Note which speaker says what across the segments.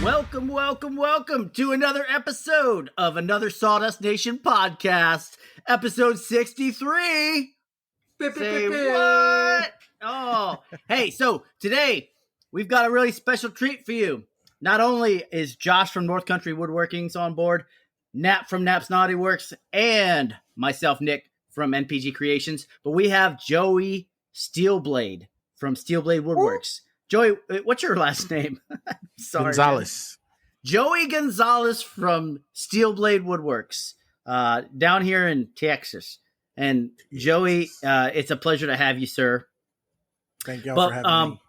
Speaker 1: Welcome, welcome, welcome to another episode of another Sawdust Nation podcast, episode 63. Say what? Oh, hey, so today we've got a really special treat for you. Not only is Josh from North Country Woodworkings on board, Nap from Nap's Naughty Works, and myself, Nick, from NPG Creations, but we have Joey Steelblade from Steelblade Woodworks. Joey, what's your last name? Sorry,
Speaker 2: Gonzalez.
Speaker 1: man. Joey Gonzalez from Steelblade Woodworks, down here in Texas. And Joey, it's a pleasure to have you, sir.
Speaker 2: Thank y'all for having me.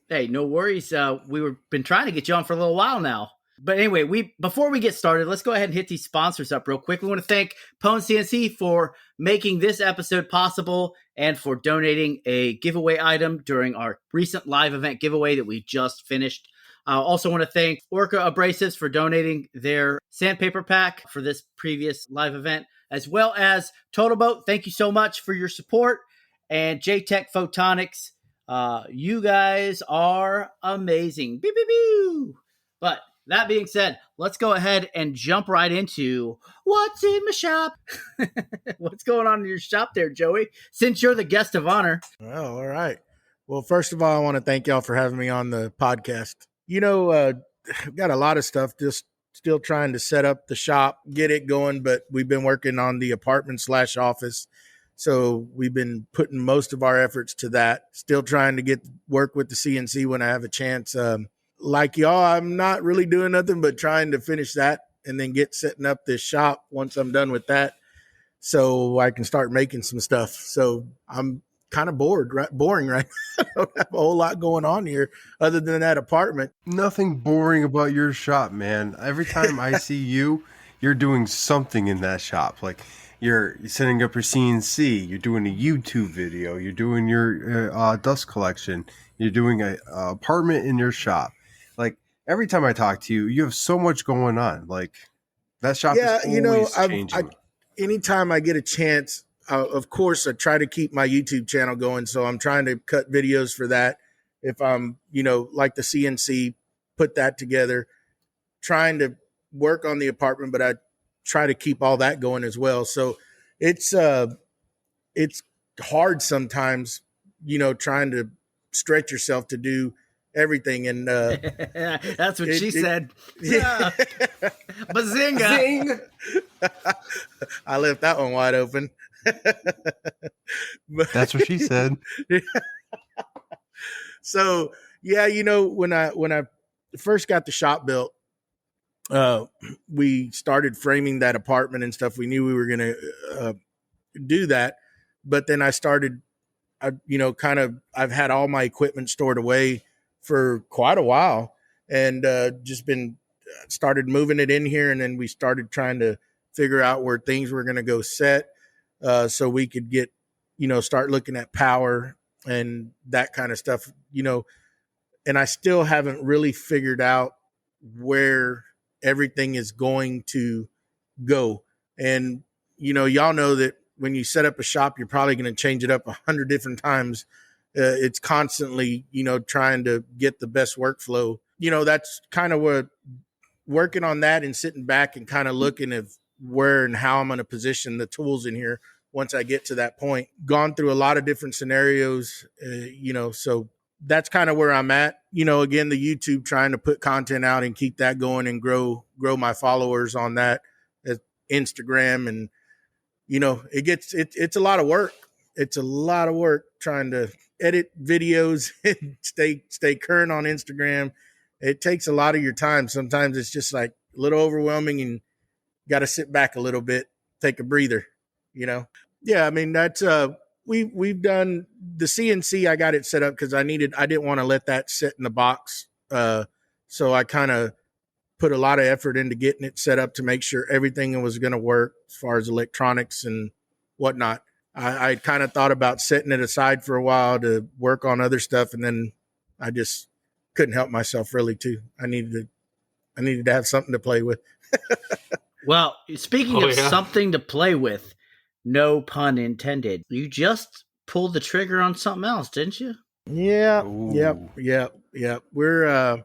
Speaker 1: Hey, no worries. We've been trying to get you on for a little while now. But anyway, before we get started, let's go ahead and hit these sponsors up real quick. We want to thank Pwn CNC for making this episode possible and for donating a giveaway item during our recent live event giveaway that we just finished. I also want to thank Orca Abrasives for donating their sandpaper pack for this previous live event, as well as Totalboat. Thank you so much for your support. And Jtechphotonics. You guys are amazing. Beep, beep, beep. But that being said, let's go ahead and jump right into what's in my shop. What's going on in your shop there, Joey? Since you're the guest of honor.
Speaker 2: Well, all right. Well, first of all, I want to thank y'all for having me on the podcast. You know, I've got a lot of stuff, just still trying to set up the shop, get it going, but we've been working on the apartment/office. So we've been putting most of our efforts to that. Still trying to work with the CNC when I have a chance. Like y'all, I'm not really doing nothing but trying to finish that and then get setting up this shop once I'm done with that, so I can start making some stuff. So I'm kind of boring right now. I don't have a whole lot going on here other than that apartment.
Speaker 3: Nothing boring about your shop, man. Every time I see you, you're doing something in that shop. Like you're setting up your CNC, you're doing a YouTube video, you're doing your dust collection, you're doing a apartment in your shop. Like every time I talk to you, you have so much going on. Like that shop is always changing.
Speaker 2: Anytime I get a chance, of course, I try to keep my YouTube channel going. So I'm trying to cut videos for that. If I'm, like the CNC, put that together, trying to work on the apartment, but I try to keep all that going as well. So it's hard sometimes, trying to stretch yourself to do everything. And
Speaker 1: that's what she said. Yeah. Bazinga.
Speaker 2: Zing. I left that one wide open.
Speaker 3: That's what she said.
Speaker 2: So yeah, when I first got the shop built, we started framing that apartment and stuff. We knew we were going to do that, but then I've had all my equipment stored away for quite a while, and just been started moving it in here, and then we started trying to figure out where things were going to go set, so we could get, start looking at power and that kind of stuff, and I still haven't really figured out where everything is going to go. And, y'all know that when you set up a shop, you're probably going to change it up 100 different times. It's constantly, trying to get the best workflow. That's kind of what working on that and sitting back and kind of looking at where and how I'm going to position the tools in here once I get to that point. Gone through a lot of different scenarios, so that's kind of where I'm at. Again, the YouTube, trying to put content out and keep that going and grow my followers on that, Instagram. And, it's a lot of work. It's a lot of work trying to edit videos and stay current on Instagram. It takes a lot of your time. Sometimes it's just like a little overwhelming and got to sit back a little bit, take a breather, Yeah, I mean, that's, we've done the CNC. I got it set up because I didn't want to let that sit in the box. So I kind of put a lot of effort into getting it set up to make sure everything was going to work as far as electronics and whatnot. I kind of thought about setting it aside for a while to work on other stuff, and then I just couldn't help myself really too. I needed to have something to play with.
Speaker 1: Well, speaking of something to play with, no pun intended, you just pulled the trigger on something else, didn't you?
Speaker 2: Yeah. Ooh. Yep. We're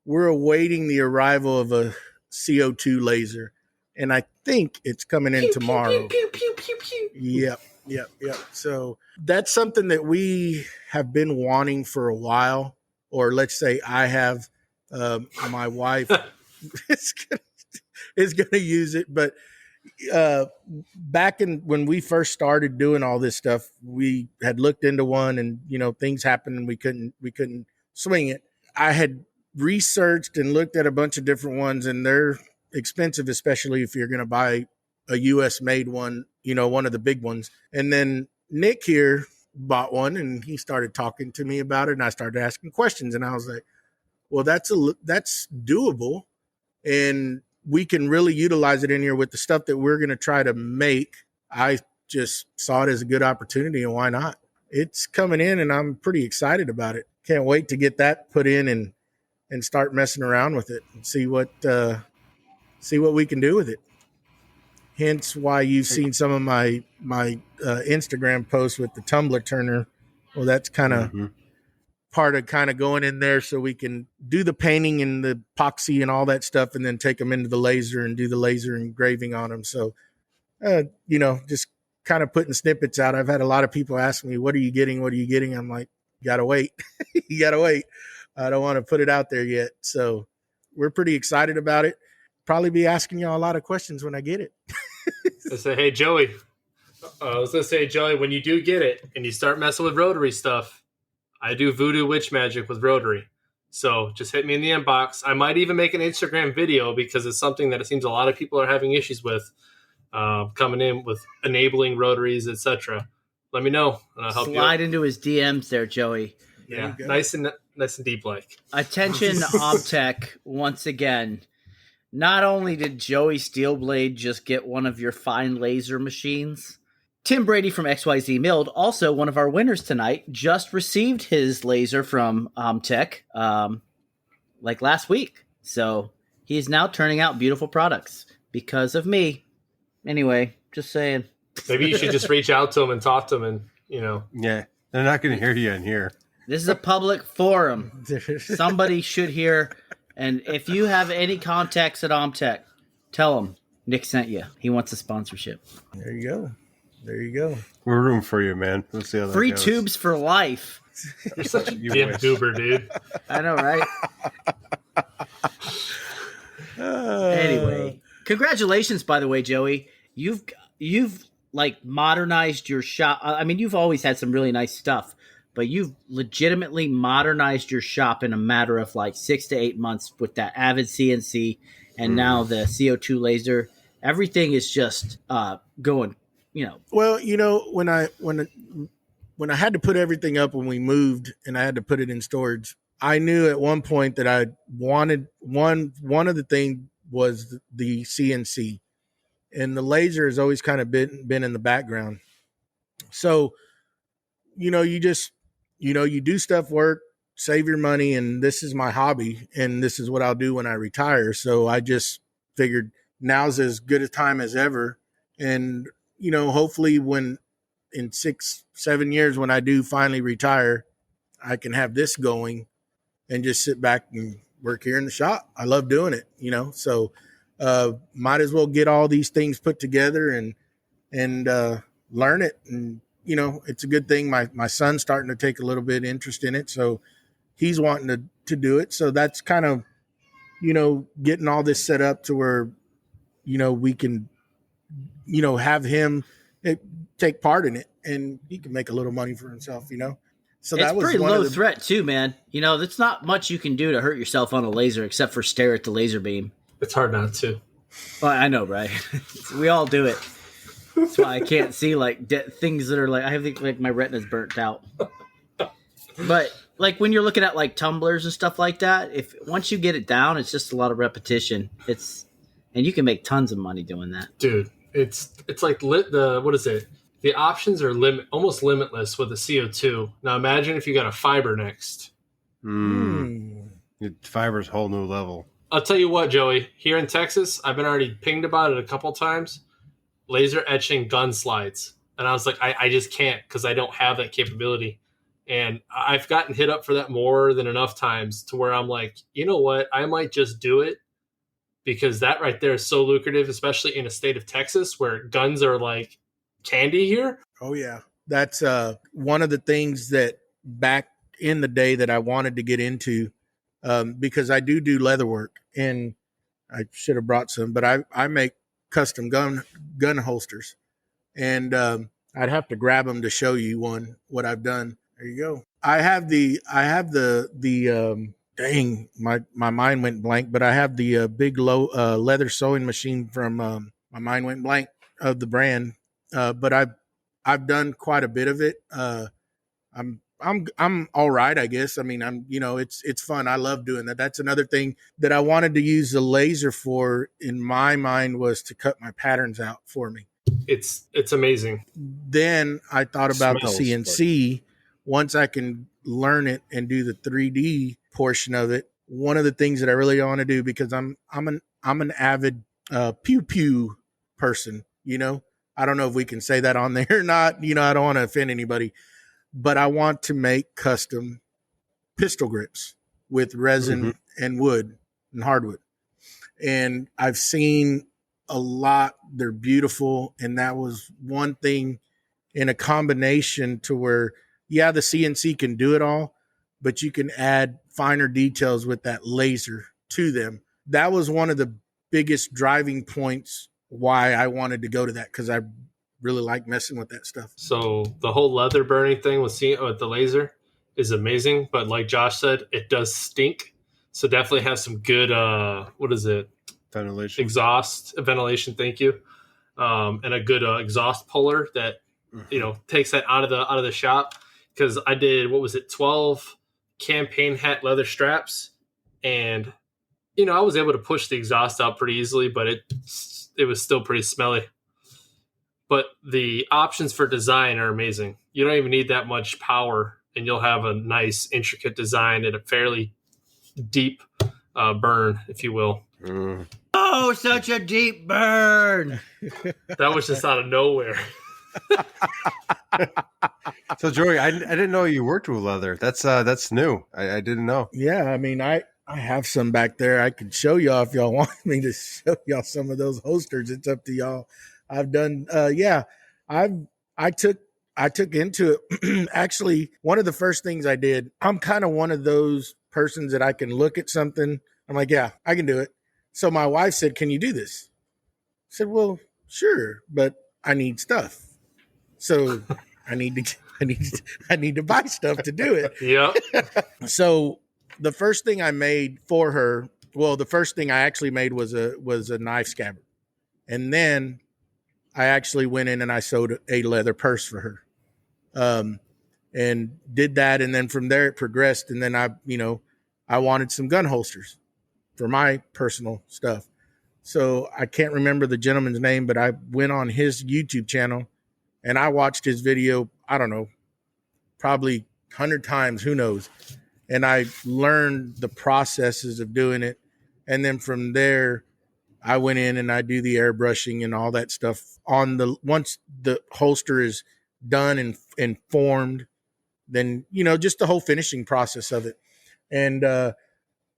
Speaker 2: we're awaiting the arrival of a CO2 laser, and I think it's coming in tomorrow.
Speaker 1: Pew, pew, pew, pew, pew.
Speaker 2: Yep. So that's something that we have been wanting for a while, or let's say I have. My wife is gonna use it, but back when we first started doing all this stuff, we had looked into one, and things happened, and we couldn't swing it. I had researched and looked at a bunch of different ones, and they're expensive, especially if you're going to buy a US made one, one of the big ones. And then Nick here bought one, and he started talking to me about it, and I started asking questions, and I was like, well, that's doable, and we can really utilize it in here with the stuff that we're going to try to make. I just saw it as a good opportunity, and why not? It's coming in, and I'm pretty excited about it. Can't wait to get that put in and start messing around with it and see what we can do with it. Hence why you've seen some of my Instagram posts with the tumbler turner. Well, that's kind of part of kind of going in there so we can do the painting and the epoxy and all that stuff, and then take them into the laser and do the laser engraving on them. So, just kind of putting snippets out. I've had a lot of people ask me, what are you getting? What are you getting? I'm like, you got to wait. You got to wait. I don't want to put it out there yet. So we're pretty excited about it. Probably be asking y'all a lot of questions when I get it.
Speaker 4: I say, hey, Joey. I was going to say, Joey, when you do get it and you start messing with rotary stuff, I do voodoo witch magic with rotary. So just hit me in the inbox. I might even make an Instagram video because it's something that it seems a lot of people are having issues with, coming in with enabling rotaries, etc. Let me know, and I'll help you.
Speaker 1: Slide into his DMs there, Joey.
Speaker 4: Yeah, nice and deep like.
Speaker 1: Attention, OMTech, once again. Not only did Joey Steelblade just get one of your fine laser machines, Tim Brady from XYZ Milled, also one of our winners tonight, just received his laser from OMTech like last week. So he is now turning out beautiful products because of me. Anyway, just saying.
Speaker 4: Maybe you should just reach out to him and talk to him and,
Speaker 3: Yeah, they're not going to hear you in here.
Speaker 1: This is a public forum. Somebody should hear. And if you have any contacts at OMTech, tell them Nick sent you. He wants a sponsorship.
Speaker 2: There you go.
Speaker 3: We're rooting for you, man. We'll see how that
Speaker 1: Free
Speaker 3: goes.
Speaker 1: tubes for life.
Speaker 4: You're such a damn goober, dude.
Speaker 1: I know, right? Anyway, congratulations, by the way, Joey. You've like modernized your shop. I mean, you've always had some really nice stuff, but you've legitimately modernized your shop in a matter of like 6 to 8 months with that Avid CNC and now the CO2 laser. Everything is just going,
Speaker 2: Well, when I had to put everything up when we moved and I had to put it in storage, I knew at one point that I wanted one of the things was the CNC, and the laser has always kind of been in the background. So, you just, you do stuff, work, save your money, and this is my hobby, and this is what I'll do when I retire. So I just figured now's as good a time as ever. And, hopefully when in 6-7 years, when I do finally retire, I can have this going and just sit back and work here in the shop. I love doing it, so might as well get all these things put together and learn it. And, it's a good thing. My son's starting to take a little bit interest in it. So he's wanting to do it. So that's kind of, getting all this set up to where, we can, have him take part in it, and he can make a little money for himself, So
Speaker 1: it's
Speaker 2: that was
Speaker 1: pretty low threat too, man. There's not much you can do to hurt yourself on a laser except for stare at the laser beam.
Speaker 4: It's hard not to.
Speaker 1: Well, I know, right? We all do it. That's why I can't see like things that are like I have like my retina's burnt out. But like when you're looking at like tumblers and stuff like that, if once you get it down, it's just a lot of repetition. And you can make tons of money doing that,
Speaker 4: dude. It's like what is it? The options are almost limitless with the CO2. Now imagine if you got a fiber next.
Speaker 3: Fiber's a whole new level.
Speaker 4: I'll tell you what, Joey. Here in Texas, I've been already pinged about it a couple times. Laser etching gun slides. And I was like, I just can't because I don't have that capability. And I've gotten hit up for that more than enough times to where I'm like, you know what? I might just do it because that right there is so lucrative, especially in a state of Texas where guns are like candy here.
Speaker 2: Oh yeah. That's one of the things that back in the day that I wanted to get into, because I do leather work, and I should have brought some, but I make custom gun holsters, and I'd have to grab them to show you what I've done. There you go. I have the dang, my mind went blank, but I have the big low leather sewing machine from my mind went blank of the brand, but I've done quite a bit of it. I'm all right, I guess. I mean, it's fun. I love doing that. That's another thing that I wanted to use the laser for in my mind, was to cut my patterns out for me.
Speaker 4: It's amazing.
Speaker 2: Then I thought about the CNC. Once I can learn it and do the 3D portion of it, one of the things that I really want to do, because I'm an avid pew pew person, I don't know if we can say that on there or not. I don't want to offend anybody, but I want to make custom pistol grips with resin and wood and hardwood. And I've seen a lot. They're beautiful. And that was one thing in a combination to where, yeah, the CNC can do it all, but you can add finer details with that laser to them. That was one of the biggest driving points why I wanted to go to that, because I really like messing with that stuff.
Speaker 4: So the whole leather burning thing with the laser is amazing, but like Josh said, it does stink. So definitely have some good ventilation. Thank you, and a good exhaust puller that takes that out of the shop. Because I did 12 campaign hat leather straps, and I was able to push the exhaust out pretty easily, but it was still pretty smelly. But the options for design are amazing. You don't even need that much power, and you'll have a nice, intricate design and a fairly deep burn, if you will.
Speaker 1: Oh, such a deep burn.
Speaker 4: That was just out of nowhere.
Speaker 3: So, Joey, I didn't know you worked with leather. That's new. I didn't know.
Speaker 2: Yeah, I mean, I have some back there. I could show y'all if y'all want me to show y'all some of those holsters. It's up to y'all. I've done, I took into it. Actually, one of the first things I did, I'm kind of one of those persons that I can look at something. I'm like, yeah, I can do it. So my wife said, "Can you do this?" I said, "Well, sure, but I need stuff. So I need to buy stuff to do it."
Speaker 4: Yep.
Speaker 2: So the first thing I made for her, the first thing I actually made was a knife scabbard. And then I actually went in and I sewed a leather purse for her, and did that. And then from there it progressed. And then I wanted some gun holsters for my personal stuff. So I can't remember the gentleman's name, but I went on his YouTube channel and I watched his video, I don't know, probably 100 times, who knows. And I learned the processes of doing it. And then from there, I went in and I do the airbrushing and all that stuff once the holster is done and formed, then, just the whole finishing process of it. And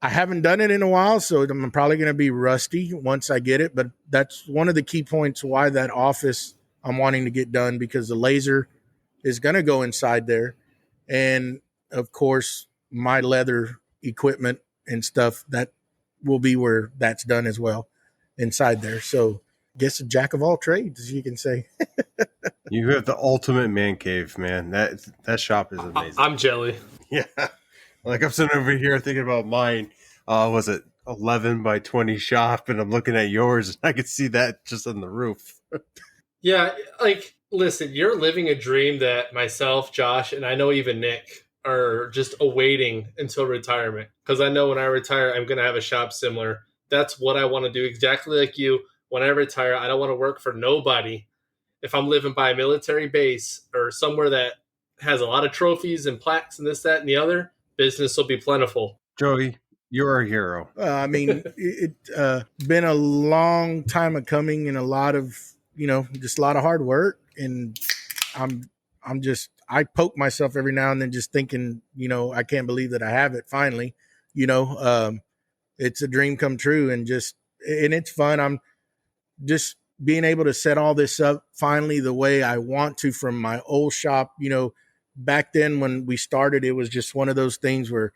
Speaker 2: I haven't done it in a while, so I'm probably going to be rusty once I get it. But that's one of the key points why that office I'm wanting to get done, because the laser is going to go inside there. And of course, my leather equipment and stuff, that will be where that's done as well, inside there. So I guess a jack of all trades, as you can say.
Speaker 3: You have the ultimate man cave, man. That shop is amazing.
Speaker 4: I'm jelly.
Speaker 3: Yeah. Like, I'm sitting over here thinking about mine. Was it 11 by 20 shop? And I'm looking at yours, and I could see that just on the roof.
Speaker 4: Yeah, like, listen, you're living a dream that myself, Josh, and I know even Nick are just awaiting until retirement. Because I know when I retire, I'm going to have a shop similar. That's what I want to do, exactly like you. When I retire, I don't want to work for nobody. If I'm living by a military base or somewhere that has a lot of trophies and plaques and this, that, and the other, business will be plentiful.
Speaker 3: Joey, you're a hero.
Speaker 2: I mean, it's been a long time of coming, and a lot of, just a lot of hard work. And I poke myself every now and then just thinking, you know, I can't believe that I have it finally, you know. It's a dream come true, and it's fun. I'm just being able to set all this up finally the way I want to from my old shop. You know, back then when we started, it was just one of those things where,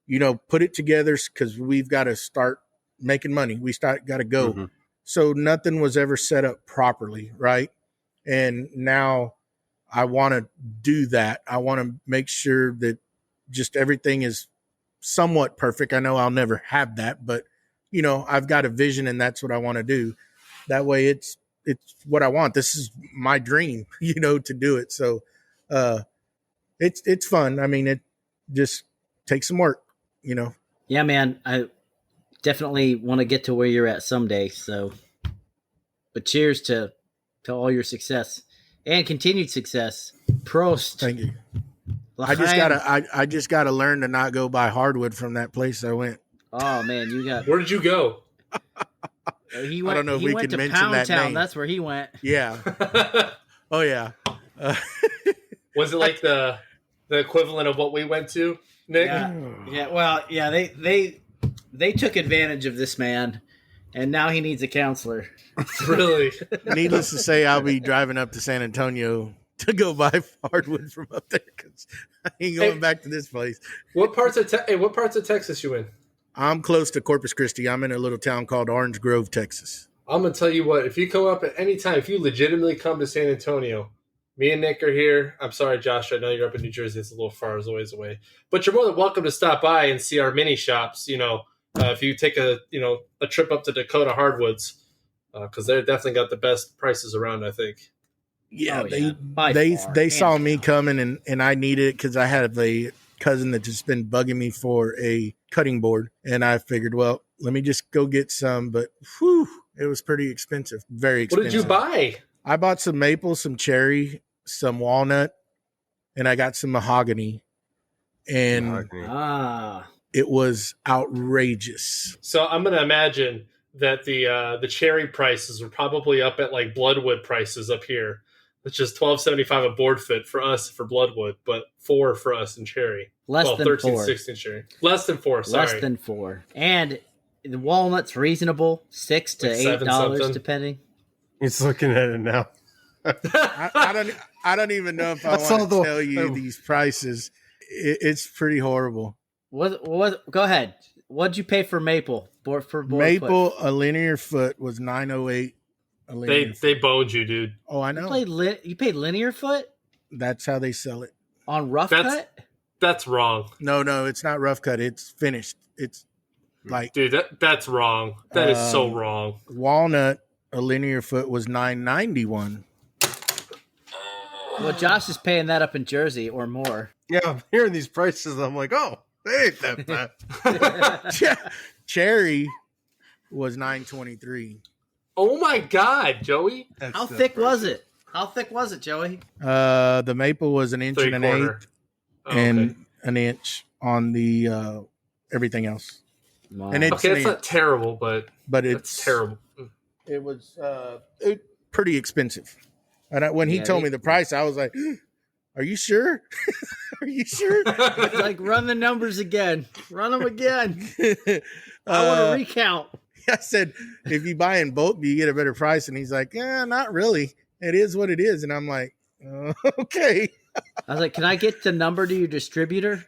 Speaker 2: you know, put it together because we've got to start making money. Got to go.
Speaker 3: Mm-hmm.
Speaker 2: So nothing was ever set up properly, right? And now I want to do that. I want to make sure that just everything is somewhat perfect. I know I'll never have that, but you know, I've got a vision and that's what I want to do. That way it's what I want. This is my dream, you know, to do it. So, it's fun. I mean, it just takes some work, you know?
Speaker 1: Yeah, man. I definitely want to get to where you're at someday. So, but cheers to all your success and continued success. Prost.
Speaker 2: Thank you.
Speaker 1: L'chaim.
Speaker 2: I just gotta learn to not go buy hardwood from that place I went.
Speaker 1: Oh man, you got.
Speaker 4: Where did you go?
Speaker 1: He went.
Speaker 2: I don't know if
Speaker 1: he
Speaker 2: we
Speaker 1: went
Speaker 2: can
Speaker 1: to
Speaker 2: mention
Speaker 1: Pound
Speaker 2: that
Speaker 1: Town.
Speaker 2: name.
Speaker 1: That's where he went.
Speaker 2: Yeah. Oh yeah.
Speaker 4: Was it like the equivalent of what we went to, Nick?
Speaker 1: Yeah. Well, yeah. They took advantage of this man, and now he needs a counselor.
Speaker 4: Really?
Speaker 2: Needless to say, I'll be driving up to San Antonio to go buy hardwood from up there because I ain't going back to this place.
Speaker 4: What parts of Texas you in?
Speaker 2: I'm close to Corpus Christi. I'm in a little town called Orange Grove, Texas.
Speaker 4: I'm gonna tell you what. If you come up at any time, if you legitimately come to San Antonio, me and Nick are here. I'm sorry, Josh. I know you're up in New Jersey. It's a little far as ways away, but you're more than welcome to stop by and see our mini shops. You know, if you take a trip up to Dakota Hardwoods, because they're definitely got the best prices around, I think.
Speaker 2: Yeah,
Speaker 1: By
Speaker 2: they
Speaker 1: far,
Speaker 2: saw
Speaker 1: hands
Speaker 2: me
Speaker 1: down.
Speaker 2: coming and I needed it because I had a cousin that just been bugging me for a cutting board, and I figured, well, let me just go get some. But whew, it was pretty expensive, very expensive.
Speaker 4: What did you buy?
Speaker 2: I bought some maple, some cherry, some walnut, and I got some mahogany, and it was outrageous.
Speaker 4: So I'm gonna imagine that the cherry prices were probably up at like bloodwood prices up here. It's just $12.75 a board foot for us for bloodwood, but $4 for us in cherry.
Speaker 1: Less than
Speaker 4: 13,
Speaker 1: $4.
Speaker 4: 16 cherry. Less than $4. Sorry.
Speaker 1: Less than $4. And the walnut's reasonable, $6 to
Speaker 4: Like
Speaker 1: $8
Speaker 4: something.
Speaker 1: depending.
Speaker 3: He's looking at it now.
Speaker 2: I don't even know if I want to tell you these prices. It's pretty horrible.
Speaker 1: What? Go ahead. What'd you pay for maple? Board
Speaker 2: Maple,
Speaker 1: foot?
Speaker 2: a linear foot was $908.
Speaker 4: They boned you, dude.
Speaker 2: Oh, I know.
Speaker 1: You paid linear foot
Speaker 2: That's how they sell it.
Speaker 1: on rough cut?
Speaker 4: That's wrong.
Speaker 2: No, it's not rough cut. It's finished. It's like,
Speaker 4: dude, that's wrong. That is so wrong.
Speaker 2: Walnut, a linear foot was $991.
Speaker 1: Well, Josh is paying that up in Jersey or more.
Speaker 3: Yeah, I'm hearing these prices. I'm like, oh, they ain't that bad.
Speaker 2: Cherry was $923.
Speaker 4: Oh my God, Joey!
Speaker 1: How thick was it? How thick was it, Joey?
Speaker 2: The maple was an inch and an eighth, and an inch on the everything else.
Speaker 1: Wow.
Speaker 2: And it's
Speaker 4: not terrible, but it's terrible.
Speaker 2: It was pretty expensive. And when he told me the price, I was like, "Are you sure? Are you sure?"
Speaker 1: It's like, run the numbers again. Run them again. I want to recount.
Speaker 2: I said, if you buy in bulk, do you get a better price? And he's like, yeah, not really. It is what it is. And I'm like, okay.
Speaker 1: I was like, can I get the number to your distributor?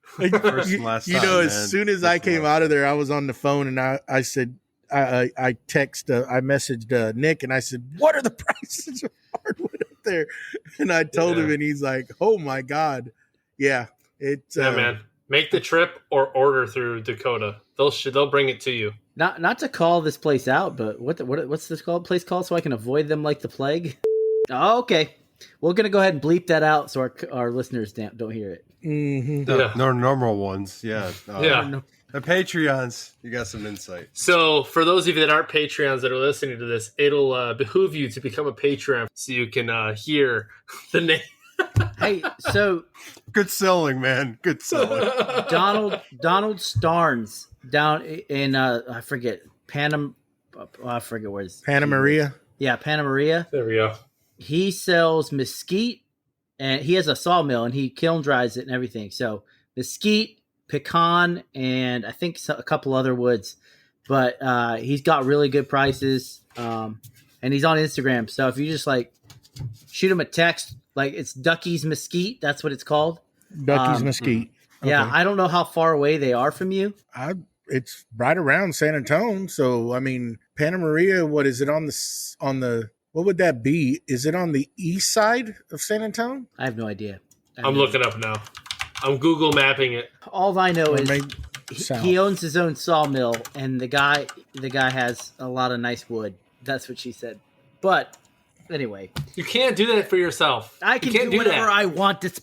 Speaker 3: First and last time,
Speaker 2: as soon as I came out of there, I was on the phone and I said, I messaged Nick and I said, what are the prices of hardwood up there? And I told him, and he's like, oh my God. Yeah. It's
Speaker 4: man. Make the trip or order through Dakota. They'll bring it to you.
Speaker 1: Not to call this place out, but what's this place called so I can avoid them like the plague? Oh, okay. We're gonna go ahead and bleep that out so our listeners don't hear it.
Speaker 2: Mm-hmm.
Speaker 3: No normal ones, yeah.
Speaker 4: The
Speaker 3: Patreons, you got some insight.
Speaker 4: So for those of you that aren't Patreons that are listening to this, it'll behoove you to become a Patreon so you can hear the name.
Speaker 1: Hey, so
Speaker 3: good selling, man. Good selling.
Speaker 1: Donald Starnes down in I forget I forget where it's
Speaker 2: Panna Maria.
Speaker 1: Yeah, Panna Maria.
Speaker 4: There we go.
Speaker 1: He sells mesquite and he has a sawmill and he kiln dries it and everything. So mesquite, pecan, and I think a couple other woods. But he's got really good prices, and he's on Instagram. So if you just like shoot him a text, like it's Ducky's Mesquite, that's what it's called.
Speaker 2: Ducky's Mesquite.
Speaker 1: Yeah,
Speaker 2: Okay.
Speaker 1: I don't know how far away they are from you.
Speaker 2: It's right around San Antonio. So I mean, Santa Maria. What is it on the? What would that be? Is it on the east side of San Antonio?
Speaker 1: I have no idea.
Speaker 4: I'm looking up now. I'm Google mapping it.
Speaker 1: All I know
Speaker 2: Or
Speaker 1: is
Speaker 2: maybe south.
Speaker 1: he owns his own sawmill, and the guy has a lot of nice wood. That's what she said. But anyway,
Speaker 4: You can't do that for yourself.
Speaker 1: I can
Speaker 4: you can't
Speaker 1: do whatever
Speaker 4: that.
Speaker 1: I want. It's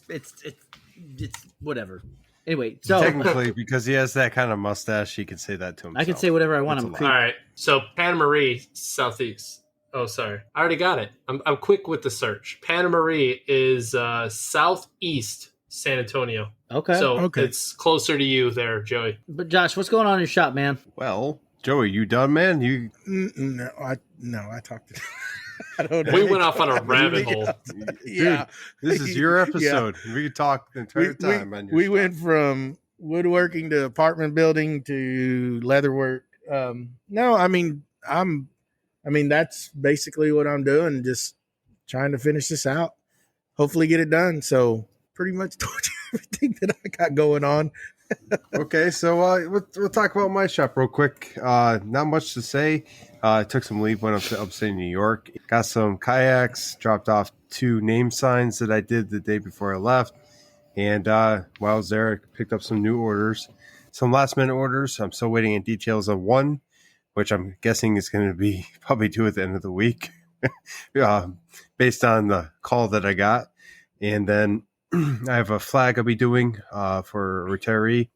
Speaker 1: whatever. Anyway, so
Speaker 3: Technically, because he has that kind of mustache, he can say that to himself.
Speaker 1: I can say whatever I want.
Speaker 3: That's
Speaker 1: I'm
Speaker 3: a
Speaker 1: a
Speaker 3: lot.
Speaker 1: creep.
Speaker 4: All right. So Panna Marie, southeast. Oh, sorry. I already got it. I'm quick with the search. Panna Marie is southeast San Antonio.
Speaker 1: Okay.
Speaker 4: So
Speaker 2: Okay.
Speaker 4: it's closer to you there, Joey.
Speaker 1: But Josh, what's going on in your shop, man?
Speaker 3: Well, Joey, you done, man? You
Speaker 2: No, I talked to. I don't know.
Speaker 4: We went off on a rabbit hole.
Speaker 2: Yeah,
Speaker 3: this is your episode. We could talk the entire time. On your
Speaker 2: we
Speaker 3: shop.
Speaker 2: went from woodworking to apartment building to leatherwork. No, I mean that's basically what I'm doing. Just trying to finish this out. Hopefully get it done. So pretty much told you everything that I got going on.
Speaker 3: Okay, so we'll talk about my shop real quick. Not much to say. I took some leave, went up to upstate New York, got some kayaks, dropped off 2 name signs that I did the day before I left, and while I was there, I picked up some new orders, some last minute orders. I'm still waiting on details of one, which I'm guessing is going to be probably due at the end of the week, based on the call that I got, and then I have a flag I'll be doing for a retiree.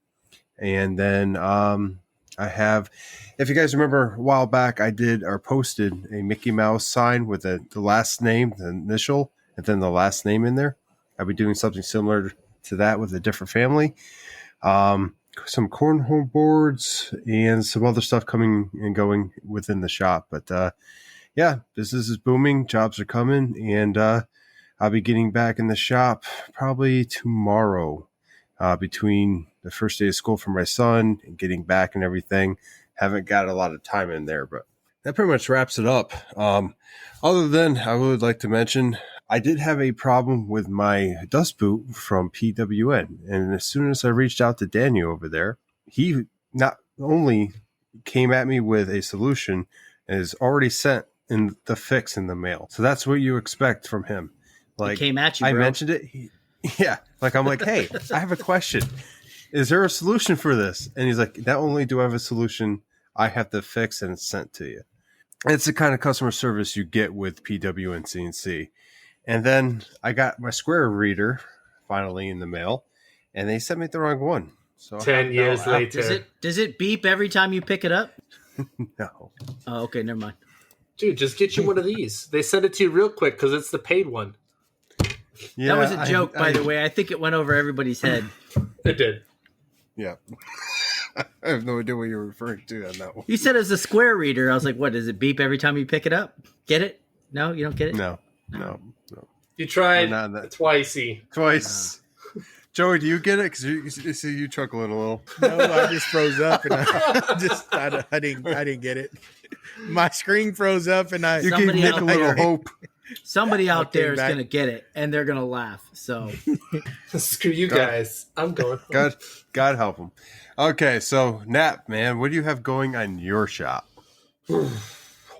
Speaker 3: And then I have, if you guys remember a while back, I did or posted a Mickey Mouse sign with the last name, the initial, and then the last name in there. I'll be doing something similar to that with a different family. Some cornhole boards and some other stuff coming and going within the shop. But yeah, business is booming. Jobs are coming. And I'll be getting back in the shop probably tomorrow, between the first day of school for my son and getting back and everything. Haven't got a lot of time in there, but that pretty much wraps it up. Other than I would like to mention, I did have a problem with my dust boot from PWN. And as soon as I reached out to Daniel over there, he not only came at me with a solution and is already sent in the fix in the mail. So that's what you expect from him.
Speaker 1: He came at you, bro.
Speaker 3: I mentioned it. I'm like, hey, I have a question. Is there a solution for this? And he's like, not only do I have a solution, I have to fix and it's sent to you. It's the kind of customer service you get with PW and CNC. And then I got my square reader finally in the mail, and they sent me the wrong one. So
Speaker 4: 10 years later.
Speaker 1: Does it beep every time you pick it up?
Speaker 3: No.
Speaker 1: Oh, okay, never mind.
Speaker 4: Dude, just get you one of these. They send it to you real quick because it's the paid one.
Speaker 3: Yeah,
Speaker 1: That was a joke, by the way. I think it went over everybody's head.
Speaker 4: It did.
Speaker 3: Yeah. I have no idea what you're referring to on that one.
Speaker 1: You said it was a square reader. I was like, what, does it beep every time you pick it up? Get it? No, you don't get it?
Speaker 3: No.
Speaker 4: You tried
Speaker 3: We're not in that-
Speaker 4: twicey.
Speaker 3: Twice. Joey, do you get it? Because you see you chuckling a little.
Speaker 2: No, I just froze up and I didn't get it. My screen froze up and
Speaker 3: You gave
Speaker 1: Somebody
Speaker 3: Nick
Speaker 1: out
Speaker 3: a little
Speaker 1: there.
Speaker 3: hope.
Speaker 1: Somebody out
Speaker 2: came
Speaker 1: there is
Speaker 2: back.
Speaker 1: going to get it, and they're going to laugh. So
Speaker 4: Screw you guys. I'm going.
Speaker 3: God help him. Okay, so Nap, man, what do you have going on your shop?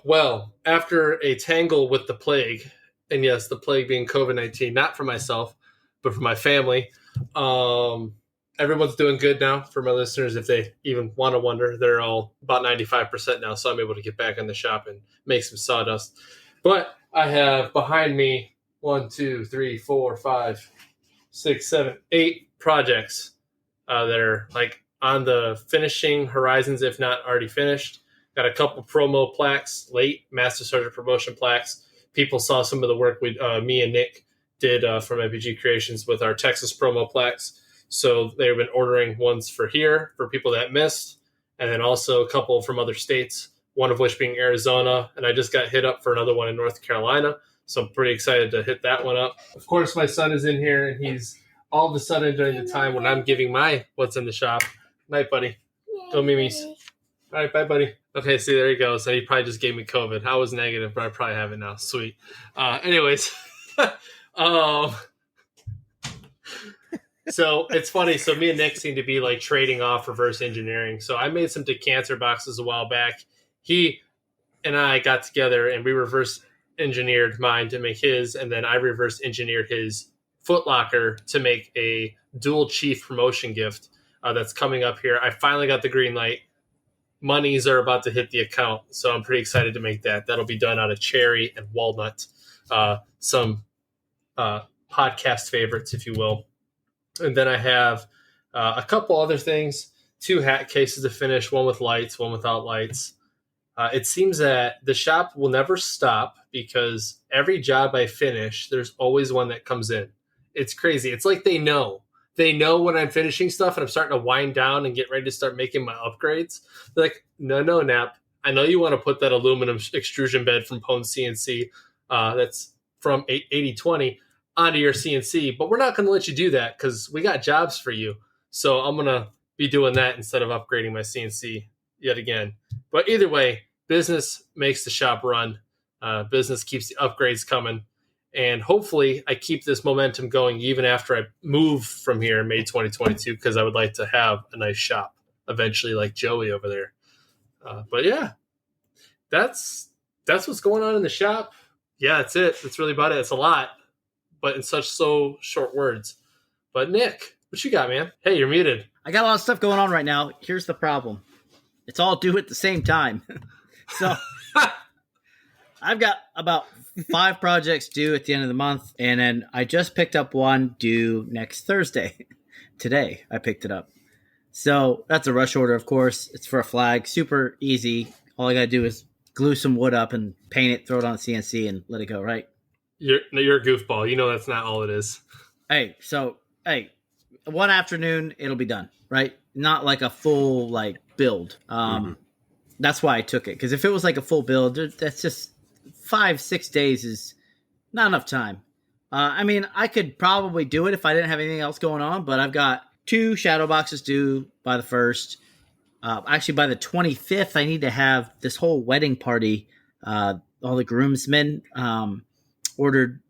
Speaker 4: Well, after a tangle with the plague, and yes, the plague being COVID-19, not for myself, but for my family, everyone's doing good now. For my listeners, if they even want to wonder, they're all about 95% now, so I'm able to get back in the shop and make some sawdust. But I have behind me 1, 2, 3, 4, 5, 6, 7, 8 projects that are like on the finishing horizons, if not already finished. Got a couple promo plaques, late Master Sergeant promotion plaques. People saw some of the work me and Nick did from MPG Creations with our Texas promo plaques. So they've been ordering ones for here for people that missed, and then also a couple from other states, one of which being Arizona. And I just got hit up for another one in North Carolina. So I'm pretty excited to hit that one up. Of course, my son is in here, and he's all of a sudden during the time when I'm giving my what's in the shop. Night, buddy. Go Mimis. All right, bye, buddy. Okay, see, there he goes. So he probably just gave me COVID. I was negative, but I probably have it now. Sweet. Anyways. So it's funny. So me and Nick seem to be like trading off reverse engineering. So I made some decanter boxes a while back. He and I got together and we reverse engineered mine to make his, and then I reverse engineered his Foot Locker to make a dual chief promotion gift that's coming up here. I finally got the green light. Monies are about to hit the account, so I'm pretty excited to make that. That'll be done out of cherry and walnut, some podcast favorites, if you will. And then I have a couple other things, 2 hat cases to finish, one with lights, one without lights. It seems that the shop will never stop because every job I finish, there's always one that comes in. It's crazy. It's like they know. They know when I'm finishing stuff and I'm starting to wind down and get ready to start making my upgrades. They're like, no, Nap. I know you want to put that aluminum extrusion bed from Pone CNC that's from 8020 onto your CNC, but we're not going to let you do that because we got jobs for you. So I'm going to be doing that instead of upgrading my CNC yet again. But either way, business makes the shop run. Business keeps the upgrades coming. And hopefully I keep this momentum going even after I move from here in May 2022, because I would like to have a nice shop eventually like Joey over there. But yeah, that's what's going on in the shop. Yeah, that's it. That's really about it. It's a lot, but in so short words. But Nick, what you got, man? Hey, you're muted.
Speaker 1: I got a lot of stuff going on right now. Here's the problem. It's all due at the same time. So I've got about 5 projects due at the end of the month, and then I just picked up one due next Thursday. Today, I picked it up. So that's a rush order, of course. It's for a flag. Super easy. All I got to do is glue some wood up and paint it, throw it on CNC, and let it go, right?
Speaker 4: You're a goofball. You know that's not all it is.
Speaker 1: Hey, one afternoon, it'll be done, right? Not like a full, build. That's why I took it. Because if it was like a full build, that's just 5-6 days is not enough time. I could probably do it if I didn't have anything else going on, but I've got 2 shadow boxes due by the 1st. Actually, by the 25th, I need to have this whole wedding party. All the groomsmen ordered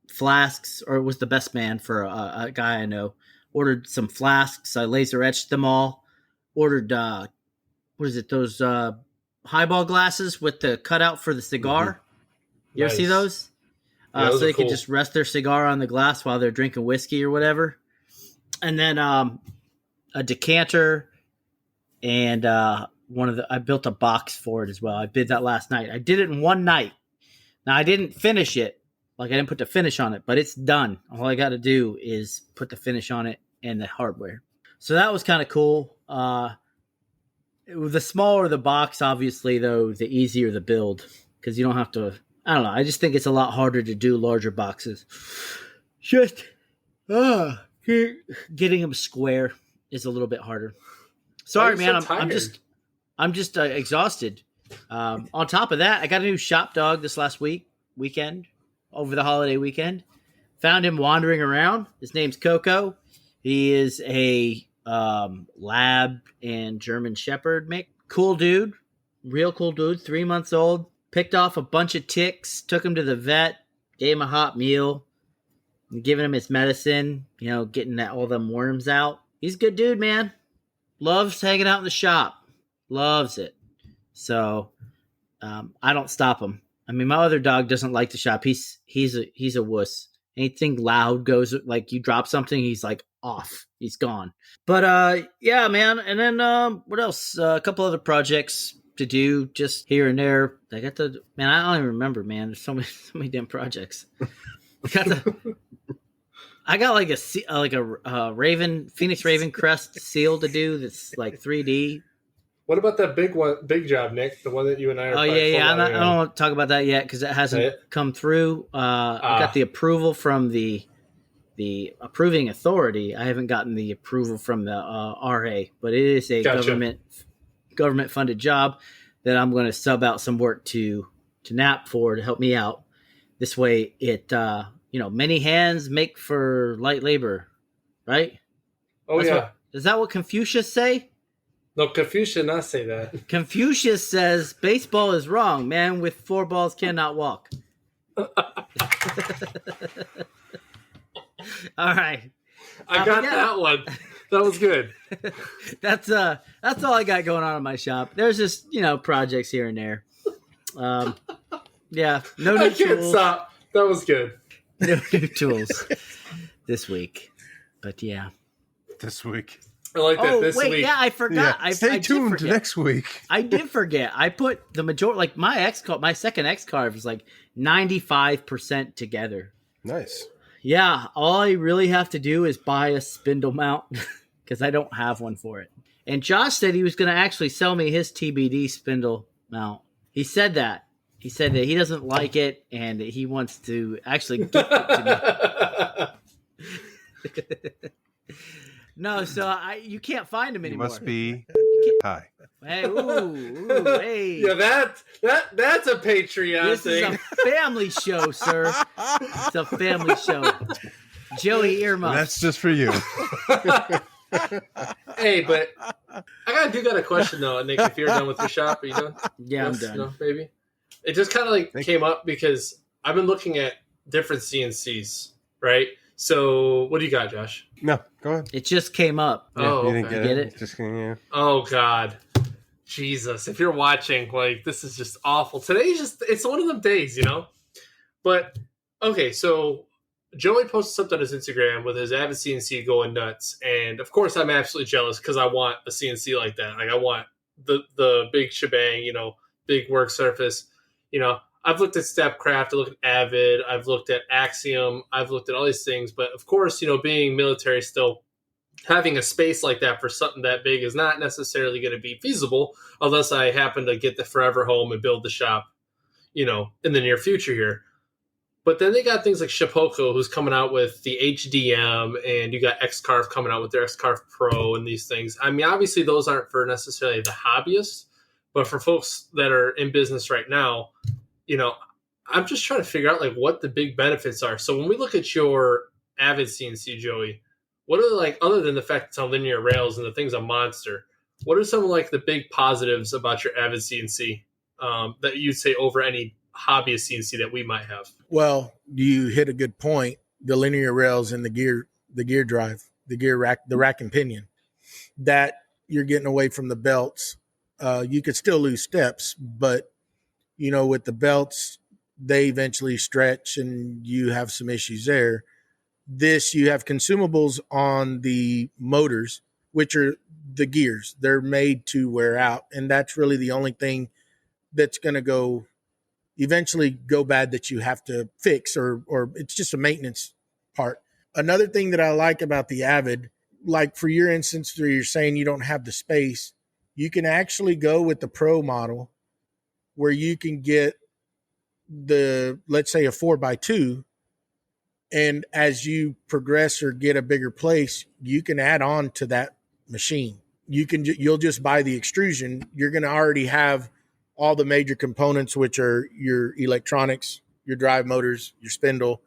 Speaker 1: flasks, or was the best man for a guy I know. Ordered some flasks. I laser etched them all. Ordered, those highball glasses with the cutout for the cigar. Mm-hmm. You ever see those?
Speaker 4: Those
Speaker 1: so they
Speaker 4: cool.
Speaker 1: could just rest their cigar on the glass while they're drinking whiskey or whatever. And then a decanter, and I built a box for it as well. I did that last night. I did it in one night. Now I didn't finish it. I didn't put the finish on it, but it's done. All I got to do is put the finish on it and the hardware. So that was kind of cool. The smaller the box, obviously, though, the easier the build, because you don't have to. I don't know. I just think it's a lot harder to do larger boxes. Just getting them square is a little bit harder. Sorry, man.
Speaker 4: So
Speaker 1: I'm just exhausted. On top of that, I got a new shop dog this last weekend, over the holiday weekend. Found him wandering around. His name's Coco. He is a lab and German Shepherd mix. Cool dude. Real cool dude. 3 months old. Picked off a bunch of ticks. Took him to the vet. Gave him a hot meal. Giving him his medicine. Getting all them worms out. He's a good dude, man. Loves hanging out in the shop. Loves it. So I don't stop him. My other dog doesn't like the shop. He's a wuss. Anything loud goes, you drop something, he's off. He's gone. But yeah, man. And then what else? A couple other projects to do just here and there. I don't even remember, man. There's so many damn projects. I got a Raven Phoenix Raven crest seal to do that's 3D.
Speaker 4: What about that big job, Nick? The one that you and I are.
Speaker 1: Oh yeah. I don't want to talk about that yet because it hasn't come through. I got the approval from the approving authority. I haven't gotten the approval from the RA, but it is a government funded job that I'm going to sub out some work to NAP for to help me out This way it, many hands make for light labor, right?
Speaker 4: Oh, yeah.
Speaker 1: Is that what Confucius say?
Speaker 4: No, Confucius did not say that.
Speaker 1: Confucius says baseball is wrong. Man with 4 balls cannot walk. All right.
Speaker 4: I got that one. That was good.
Speaker 1: That's all I got going on in my shop. There's just, projects here and there. Yeah, no new
Speaker 4: I can't
Speaker 1: tools.
Speaker 4: stop. That was good.
Speaker 1: No new tools this week. But yeah.
Speaker 3: This week.
Speaker 4: I like that this
Speaker 1: wait,
Speaker 4: week.
Speaker 1: yeah, I forgot.
Speaker 3: Yeah. Stay tuned next week.
Speaker 1: I did forget. I put the majority, like my second X carve is like 95% together.
Speaker 3: Nice.
Speaker 1: Yeah, all I really have to do is buy a spindle mount because I don't have one for it. And Josh said he was going to actually sell me his TBD spindle mount. He said that. He said that he doesn't like it and that he wants to actually gift it to me. No, so you can't find him anymore.
Speaker 3: You must be high.
Speaker 1: Hey, hey.
Speaker 4: Yeah, that's a Patreon
Speaker 1: This
Speaker 4: thing.
Speaker 1: is a family show, sir. It's a family show. Joey earmuffs.
Speaker 3: That's just for you.
Speaker 4: Hey, but I do got a question though, Nick. If you're done with your shop, are you done?
Speaker 1: Yeah,
Speaker 4: Yes?
Speaker 1: I'm done.
Speaker 4: No, maybe. It just kind of came up because I've been looking at different CNCs, right? So, what do you got, Josh?
Speaker 3: No, go ahead.
Speaker 1: It just came up.
Speaker 4: Oh,
Speaker 3: you didn't
Speaker 4: okay.
Speaker 3: get
Speaker 1: Get it?
Speaker 3: Just yeah.
Speaker 4: Oh God, Jesus! If you're watching, this is just awful. It's one of them days, But okay, so Joey posted something on his Instagram with his Avid CNC going nuts, and of course I'm absolutely jealous because I want a CNC like that. Like I want the big shebang, big work surface. I've looked at Stepcraft, I looked at Avid, I've looked at Axiom, I've looked at all these things, but of course, being military still, having a space like that for something that big is not necessarily going to be feasible unless I happen to get the forever home and build the shop, in the near future here. But then they got things like Shapoko, who's coming out with the HDM, and you got Xcarve coming out with their Xcarve Pro and these things. I mean, obviously those aren't for necessarily the hobbyists, but for folks that are in business right now, I'm just trying to figure out what the big benefits are. So when we look at your Avid CNC, Joey, what are other than the fact it's on linear rails and the thing's a monster, what are some of the big positives about your Avid CNC that you'd say over any hobbyist CNC that we might have?
Speaker 2: Well, you hit a good point. The linear rails and the gear drive, the gear rack, the rack and pinion, that you're getting away from the belts. You could still lose steps, but with the belts, they eventually stretch and you have some issues there. This, you have consumables on the motors, which are the gears. They're made to wear out. And that's really the only thing that's going to eventually go bad that you have to fix, or it's just a maintenance part. Another thing that I like about the Avid, like for your instance where you're saying you don't have the space, you can actually go with the Pro model where you can get let's say a 4x2, and as you progress or get a bigger place, you can add on to that machine. You'll just buy the extrusion. You're going to already have all the major components, which are your electronics, your drive motors, your spindle.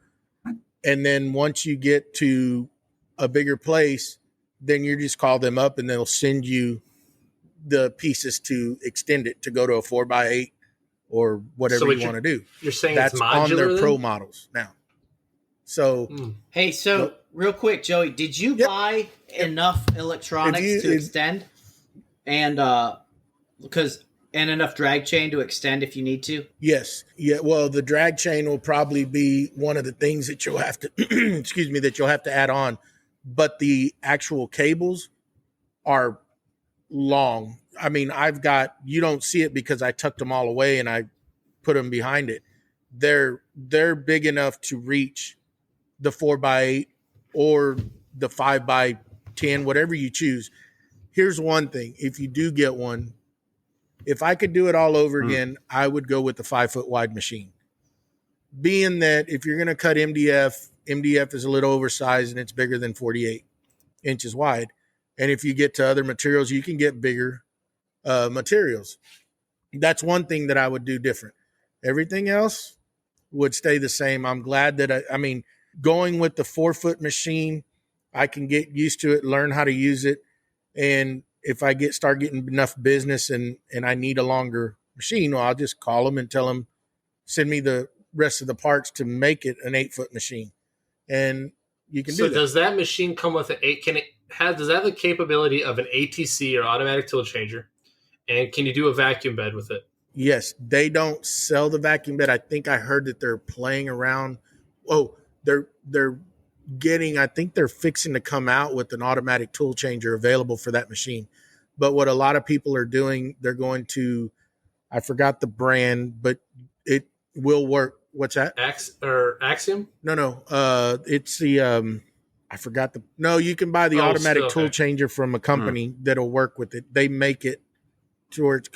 Speaker 2: And then once you get to a bigger place, then you just call them up and they'll send you the pieces to extend it to go to a 4x8 or whatever you want to do.
Speaker 4: You're saying
Speaker 2: that's
Speaker 4: it's modular
Speaker 2: on their
Speaker 4: then?
Speaker 2: Pro models now. So,
Speaker 1: Hey, so real quick, Joey, did you buy enough electronics to extend and enough drag chain to extend if you need to?
Speaker 2: yes. Yeah. Well, the drag chain will probably be one of the things that you'll have to, that you'll have to add on. But the actual cables are long. I mean, you don't see it because I tucked them all away and I put them behind it. They're big enough to reach the 4x8 or the 5x10, whatever you choose. Here's one thing. If you do get one, if I could do it all over again, I would go with the 5-foot wide machine. Being that if you're going to cut MDF is a little oversized and it's bigger than 48 inches wide. And if you get to other materials, you can get bigger materials. That's one thing that I would do different. Everything else, would stay the same. I'm glad that I mean, going with the 4-foot machine, I can get used to it, learn how to use it. And if I start getting enough business and I need a longer machine, well, I'll just call them and tell them, send me the rest of the parts to make it an 8-foot machine. And you can do that.
Speaker 4: So does that machine come with does that have the capability of an ATC or automatic tool changer? And can you do a vacuum bed with it?
Speaker 2: Yes, they don't sell the vacuum bed. I think I heard that they're playing around. Oh, they're I think they're fixing to come out with an automatic tool changer available for that machine. But what a lot of people are doing, they're going to, I forgot the brand, but it will work. What's that?
Speaker 4: Axiom?
Speaker 2: No. It's the, you can buy the automatic tool changer from a company that'll work with it. They make it to where it's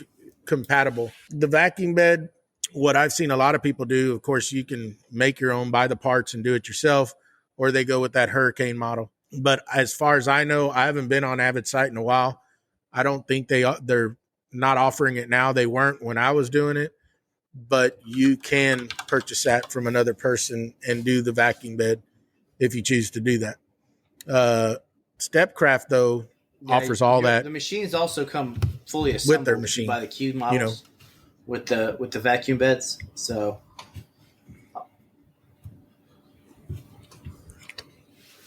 Speaker 2: compatible. The vacuum bed, what I've seen a lot of people do, of course, you can make your own, buy the parts and do it yourself, or they go with that Hurricane model. But as far as I know, I haven't been on Avid site in a while. I don't think they're not offering it now. They weren't when I was doing it, but you can purchase that from another person and do the vacuum bed if you choose to do that. Stepcraft, though, offers all that.
Speaker 1: The machines also come fully assembled
Speaker 2: with their machine
Speaker 1: by the Q models, with the vacuum beds. So,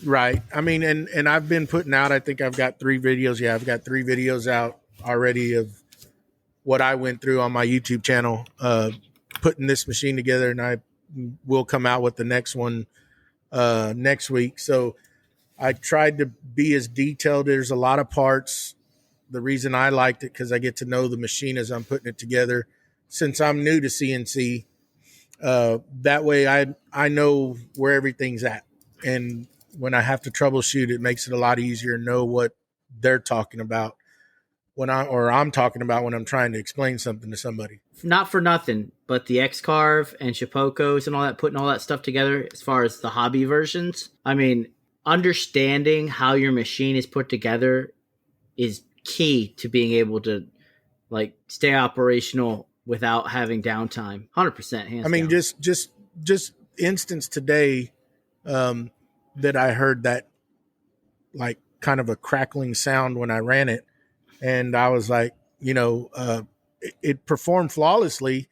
Speaker 2: right. I mean, and I've been putting out, I think I've got 3 videos. Yeah, I've got 3 videos out already of what I went through on my YouTube channel, putting this machine together, and I will come out with the next one next week. So I tried to be as detailed. There's a lot of parts. The reason I liked it, because I get to know the machine as I'm putting it together. Since I'm new to CNC, that way I know where everything's at. And when I have to troubleshoot, it makes it a lot easier to know what they're talking about I'm talking about when I'm trying to explain something to somebody.
Speaker 1: Not for nothing, but the X-Carve and Shipokos and all that, putting all that stuff together as far as the hobby versions, I mean, understanding how your machine is put together is key to being able to stay operational without having downtime. 100%. Hands down.
Speaker 2: just instance today that I heard that kind of a crackling sound when I ran it, and I was like, it performed flawlessly,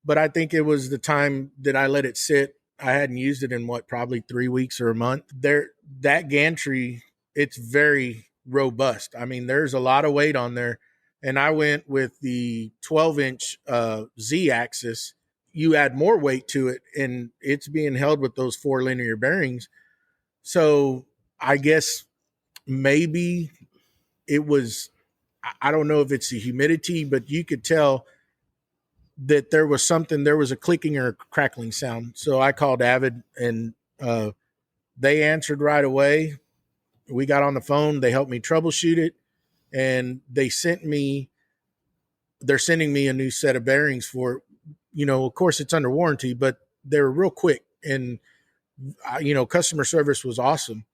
Speaker 2: but I think it was the time that I let it sit. I hadn't used it in probably 3 weeks or a month. That gantry, it's very robust. I mean, there's a lot of weight on there. And I went with the 12-inch Z-axis. You add more weight to it, and it's being held with those 4 linear bearings. So I guess maybe it was, I don't know if it's the humidity, but you could tell that there was a clicking or a crackling sound. So I called Avid, and they answered right away. We got on the phone. They helped me troubleshoot it, and they're sending me a new set of bearings for it. Of course it's under warranty, but they were real quick, and customer service was awesome.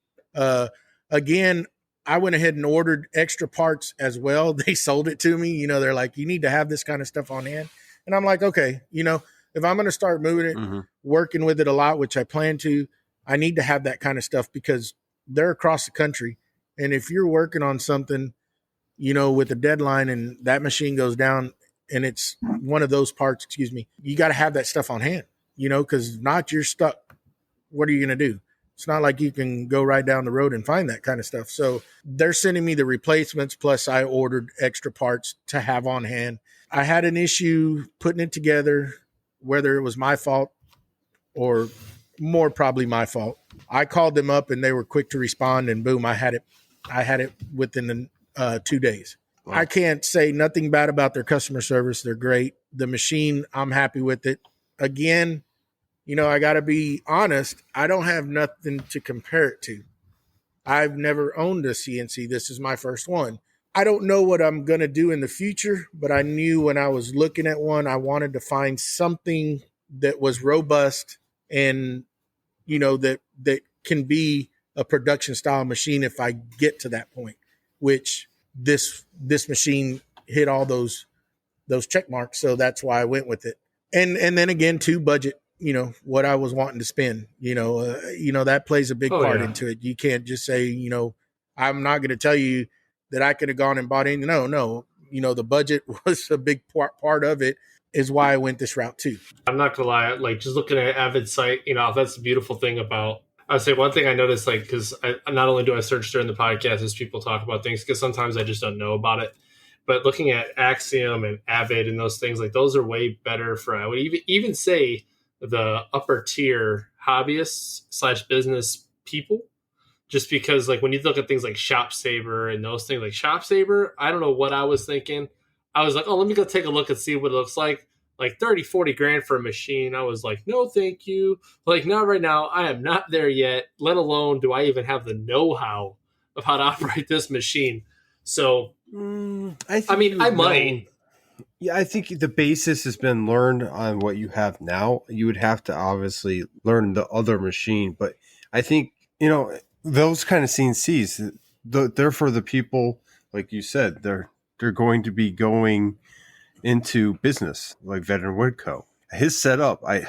Speaker 2: Again, I went ahead and ordered extra parts as well. They sold it to me. They're like, you need to have this kind of stuff on hand. And I'm like, okay, if I'm going to start moving it, working with it a lot, which I plan to, I need to have that kind of stuff because they're across the country. And if you're working on something, with a deadline and that machine goes down and it's one of those parts, you got to have that stuff on hand, because if not, you're stuck. What are you going to do? It's not like you can go right down the road and find that kind of stuff. So they're sending me the replacements. Plus I ordered extra parts to have on hand. I had an issue putting it together, whether it was my fault or more probably my fault. I called them up and they were quick to respond, and boom, I had it within 2 days. Wow. I can't say nothing bad about their customer service. They're great. The machine, I'm happy with it. Again, I got to be honest. I don't have nothing to compare it to. I've never owned a CNC. This is my first one. I don't know what I'm going to do in the future, but I knew when I was looking at one, I wanted to find something that was robust and, that can be a production style machine if I get to that point, which this machine hit all those check marks. So that's why I went with it. And then again, too, budget. what I was wanting to spend. That plays a big
Speaker 4: Oh,
Speaker 2: part
Speaker 4: yeah.
Speaker 2: into it. You can't just say, I'm not going to tell you that I could have gone and bought in. No. The budget was a big part of it, is why I went this route too.
Speaker 4: I'm not gonna lie, like just looking at Avid site, that's the beautiful thing about. I would say one thing I noticed, like, because not only do I search during the podcast as people talk about things, because sometimes I just don't know about it, but looking at Axiom and Avid and those things, like those are way better for, I would even say, the upper tier hobbyists / business people. Just because, like, when you look at things like Shop Saver and those things, like Shop Saver, I don't know what I was thinking. I was like, oh, let me go take a look and see what it looks like. Like 30, 40 grand for a machine. I was like, no, thank you. Like, not right now. I am not there yet, let alone do I even have the know-how of how to operate this machine. So, I might.
Speaker 3: Yeah, I think the basis has been learned on what you have now. You would have to obviously learn the other machine, but I think, those kind of CNCs, they're for the people, like you said, they're going to be going into business, like Veteran Woodco. His setup, I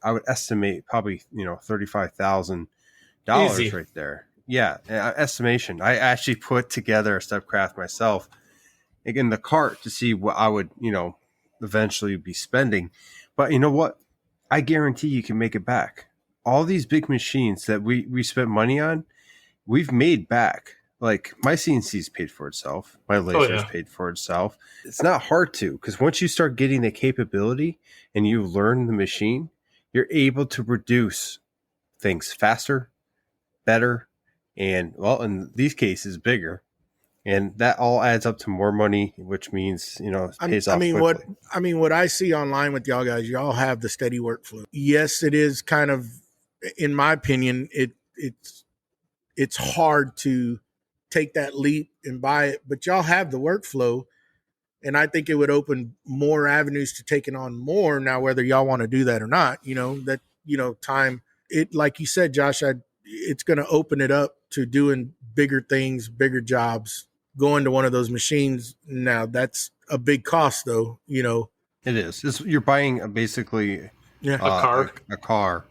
Speaker 3: would estimate probably $35,000
Speaker 4: Easy.
Speaker 3: right there. Yeah, estimation. I actually put together a Stepcraft myself in the cart to see what I would eventually be spending. But you know what? I guarantee you can make it back. All these big machines that we spent money on, we've made back. Like my CNC's paid for itself. My laser's paid for itself. It's not hard to, because once you start getting the capability and you learn the machine, you're able to produce things faster, better, and, well, in these cases, bigger. And that all adds up to more money, which means, it pays off quickly.
Speaker 2: What I see online with y'all guys, y'all have the steady workflow. Yes, it is kind of, in my opinion, it's hard to take that leap and buy it, but y'all have the workflow. And I think it would open more avenues to taking on more. Now, whether y'all want to do that or not, time, like you said, Josh, it's going to open it up to doing bigger things, bigger jobs, going to one of those machines. Now that's a big cost though,
Speaker 3: It is. You're buying basically
Speaker 4: a car.
Speaker 3: A car.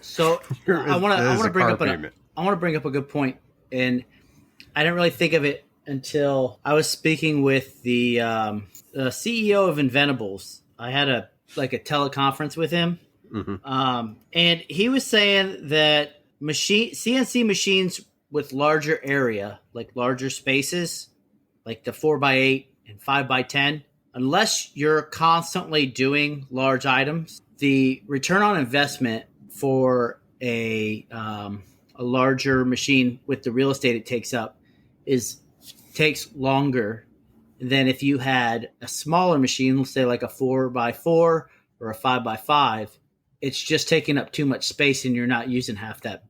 Speaker 1: So I want to bring up a good point, and I didn't really think of it until I was speaking with the CEO of Inventables. I had a teleconference with him, and he was saying that CNC machines with larger area, like larger spaces, like the 4x8 and 5x10, unless you're constantly doing large items, the return on investment for a larger machine with the real estate it takes up takes longer than if you had a smaller machine, let's say like a 4x4 or a 5x5. It's just taking up too much space and you're not using half that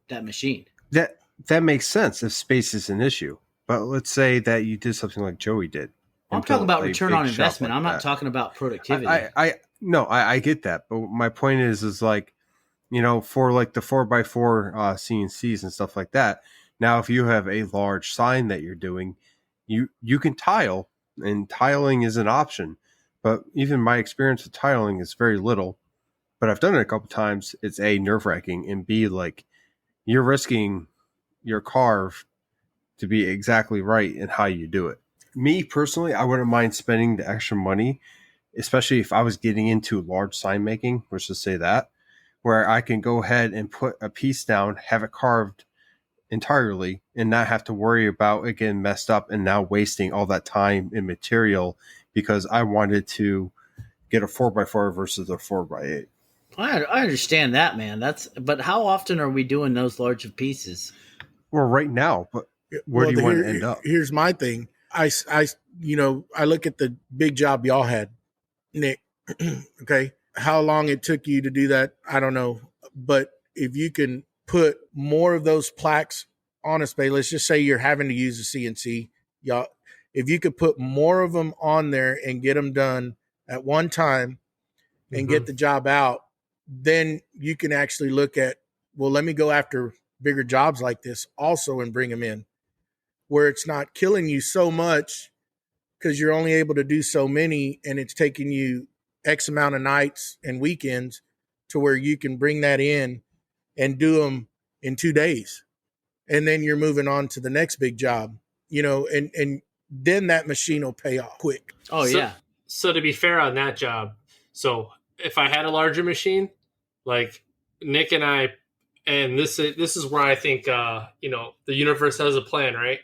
Speaker 1: machine.
Speaker 3: That makes sense if space is an issue. But let's say that you did something like Joey did.
Speaker 1: I'm talking about return on investment. I'm not talking about productivity.
Speaker 3: I get that. But my point is like, for like the 4x4 CNCs and stuff like that. Now, if you have a large sign that you're doing, you can tile, and tiling is an option. But even my experience with tiling is very little. But I've done it a couple times. It's A, nerve-wracking, and B, like, you're risking your carve to be exactly right in how you do it. Me personally, I wouldn't mind spending the extra money, especially if I was getting into large sign making, let's just say that, where I can go ahead and put a piece down, have it carved entirely, and not have to worry about it getting messed up and now wasting all that time and material because I wanted to get a 4x4 versus a 4x8.
Speaker 1: I understand that, man. But how often are we doing those large of pieces?
Speaker 3: Well, right now, but where do you want to end up?
Speaker 2: Here's my thing. I look at the big job y'all had, Nick. Okay. How long it took you to do that, I don't know. But if you can put more of those plaques on a space, let's just say you're having to use a CNC, y'all, if you could put more of them on there and get them done at one time and get the job out, then you can actually look at, well, let me go after bigger jobs like this also and bring them in where it's not killing you so much because you're only able to do so many and it's taking you X amount of nights and weekends to where you can bring that in and do them in 2 days. And then you're moving on to the next big job, and then that machine will pay off quick.
Speaker 1: Oh, yeah.
Speaker 4: So to be fair on that job, so if I had a larger machine, like Nick and I, and this is where I think, the universe has a plan, right?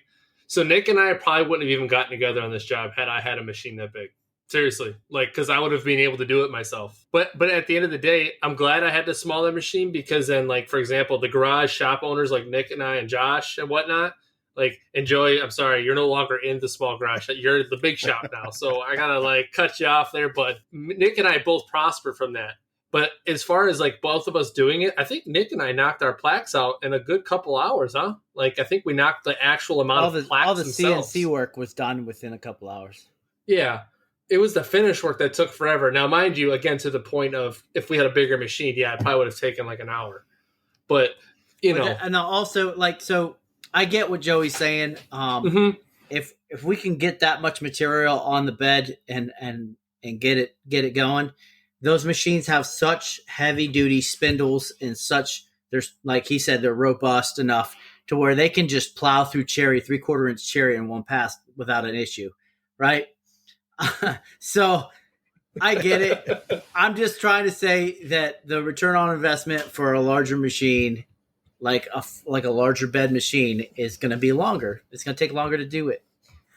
Speaker 4: So Nick and I probably wouldn't have even gotten together on this job had I had a machine that big. Seriously, because I would have been able to do it myself. But at the end of the day, I'm glad I had the smaller machine, because then, for example, the garage shop owners like Nick and I and Josh and whatnot, and Joey, I'm sorry, you're no longer in the small garage. You're the big shop now. So I got to cut you off there. But Nick and I both prosper from that. But as far as both of us doing it, I think Nick and I knocked our plaques out in a good couple hours, huh? I think we knocked the actual amount of plaques
Speaker 1: all the
Speaker 4: themselves.
Speaker 1: CNC work was done within a couple hours.
Speaker 4: Yeah. It was the finish work that took forever. Now, mind you, again, to the point of if we had a bigger machine, yeah, it probably would have taken an hour. But,
Speaker 1: And also, so I get what Joey's saying. If we can get that much material on the bed and get it going, those machines have such heavy duty spindles and such. There's, like he said, they're robust enough to where they can just plow through 3/4 inch cherry in one pass without an issue, right? So I get it. I'm just trying to say that the return on investment for a larger machine, like a larger bed machine, is going to be longer. It's going to take longer to do it,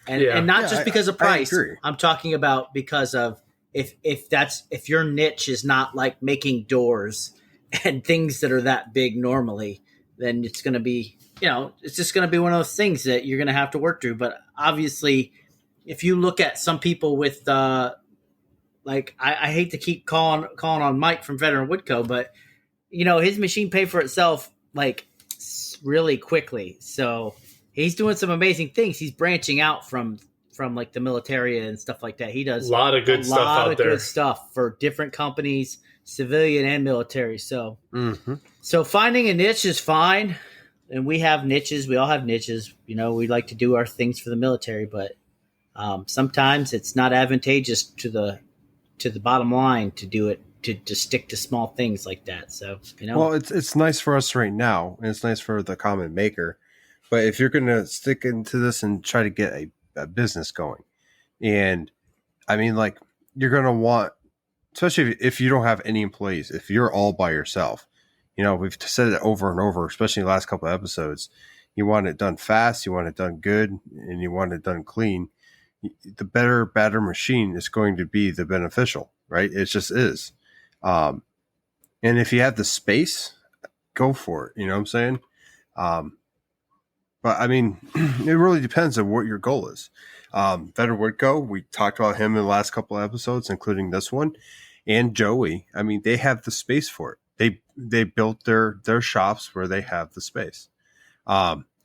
Speaker 1: and not just because of price. I'm talking about because of if your niche is not making doors and things that are that big normally, then it's going to be it's just going to be one of those things that you're going to have to work through. But obviously, if you look at some people with I hate to keep calling on Mike from Veteran Woodco, but his machine paid for itself really quickly. So he's doing some amazing things. He's branching out from the military and stuff like that. He does
Speaker 4: a lot of good stuff out there.
Speaker 1: Good stuff for different companies, civilian and military. So so finding a niche is fine, and we have niches. We all have niches. We like to do our things for the military, but sometimes it's not advantageous to the bottom line to do it, to stick to small things like that. So,
Speaker 3: well, it's nice for us right now, and it's nice for the common maker. But if you're going to stick into this and try to get a business going, and I mean, you're going to want, especially if you don't have any employees, if you're all by yourself, we've said it over and over, especially in the last couple of episodes, you want it done fast, you want it done good, and you want it done clean. The better machine is going to be the beneficial, right? It just is. And if you have the space, go for it. You know what I'm saying? But I mean, it really depends on what your goal is. Veteran Woodco, we talked about him in the last couple of episodes, including this one, and Joey. I mean, they have the space for it. They built their shops where they have the space.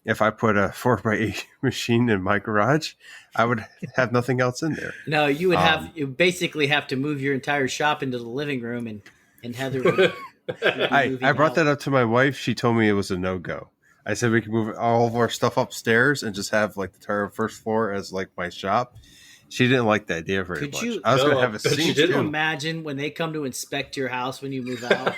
Speaker 3: If I put a 4x8 machine in my garage, I would have nothing else in there.
Speaker 1: No, you would you basically have to move your entire shop into the living room, and Heather would
Speaker 3: I brought that up to my wife. She told me it was a no-go. I said we can move all of our stuff upstairs and just have the entire first floor as my shop. She didn't like the idea very much. I was going to have a scene.
Speaker 1: Could you imagine when they come to inspect your house when you move out?